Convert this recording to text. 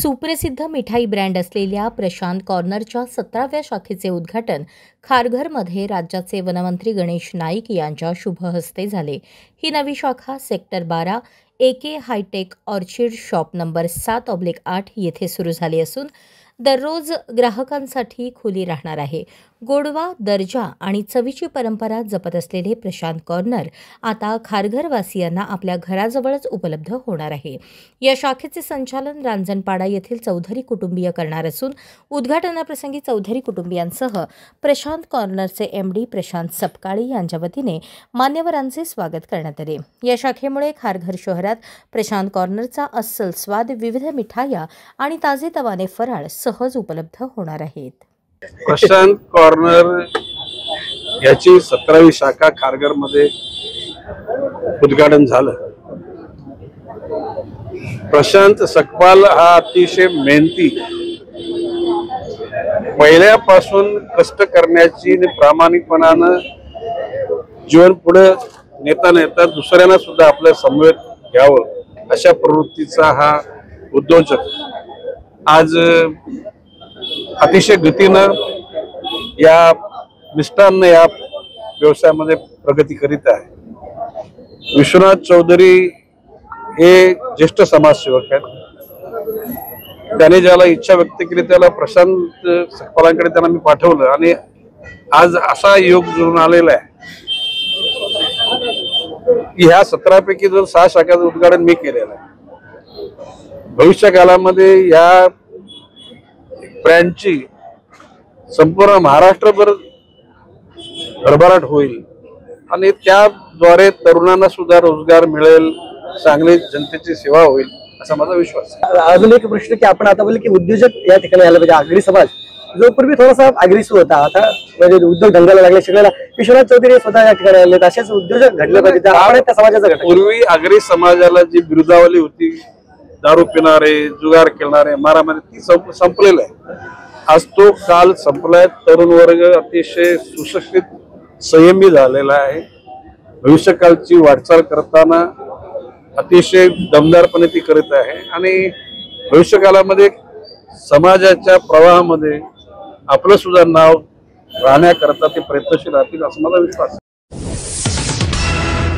सुप्रसिद्ध मिठाई ब्रँड असलेल्या प्रशांत कॉर्नरच्या 17व्या शाखेचे उद्घाटन खारघरमध्ये राज्याचे वनमंत्री गणेश नाईक यांच्या शुभ हस्ते झाले। ही नवी शाखा sector 12 AK hitech orchid shop number 7/8 येथे सुरू झाली असून दररोज ग्राहकांसाठी खुली राहणार आहे। गोडवा, दर्जा आणि चवीची परंपरा जपत असलेले प्रशांत कॉर्नर आता खारघरवासियांना आपल्या घराजवळच उपलब्ध होणार आहे। या शाखेचे संचालन रांजणपाडा येथील चौधरी कुटुंबीय करणार असून उद्घाटनाप्रसंगी चौधरी कुटुंबियांसह प्रशांत कॉर्नरचे MD प्रशांत सपकाळे यांच्या वतीने मान्यवरांचे स्वागत करण्यात आले। या शाखेमुळे खारघर शहरात प्रशांत कॉर्नरचा अस्सल स्वाद, विविध मिठाया आणि ताजेतवाने फराळ सहज उपलब्ध होणार आहेत। प्रशांत कॉर्नर याची 17वी शाखा खारघरमध्ये उद्घाटन झालं। प्रशांत सकपाल हा अतिशय मेहनती, पहिल्यापासून कष्ट करण्याची आणि प्रामाणिकपणानं जीवन पुढे नेता नेता दुसऱ्यांना सुद्धा आपल्या समवेत घ्यावं अशा प्रवृत्तीचा हा उद्योजक आज अतिशय गतीनं या मिष्टान्न या व्यवसायामध्ये प्रगती करीत आहे। विश्वनाथ चौधरी हे ज्येष्ठ समाजसेवक आहेत। त्याने ज्याला इच्छा व्यक्त केली त्याला प्रशांत सकपालांकडे त्यांना मी पाठवलं आणि आज असा योग जुळून आलेला आहे की ह्या 17 पैकी जर 6 शाखांचं उद्घाटन मी केलेलं आहे। भविष्य काळामध्ये या ब्रँडची संपूर्ण महाराष्ट्रभर भरभराट होईल आणि त्याद्वारे तरुणांना सुद्धा रोजगार मिळेल, चांगली जनतेची सेवा होईल असा माझा विश्वास आहे। अजून एक प्रश्न की आपण आता बोलले की उद्योजक या ठिकाणी आले पाहिजे। आगरी समाज जो पूर्वी थोडासा आगरीसू होता, आता म्हणजे उद्योग धंद्याला लागले सगळ्याला। विश्वनाथ चौधरी स्वतः या ठिकाणी आले, असेच उद्योजक घडले पाहिजे। आपण त्या समाजाचा घटक। पूर्वी आगरी समाजाला जी बिरुदावली होती, दारू पिणारे, जुगार खेळणारे, मारामारी, ती संपलेलं आहे। आज तो काल संपलाय। तरुण वर्ग अतिशय सुशिक्षित, संयमी झालेला आहे। भविष्यकाळची वाटचाल करताना अतिशय दमदारपणे ती करत आहे आणि भविष्यकाळामध्ये समाजाच्या प्रवाहामध्ये आपलं सुद्धा नाव राहण्याकरता ते प्रयत्नशील राहतील असा माझा विश्वास आहे।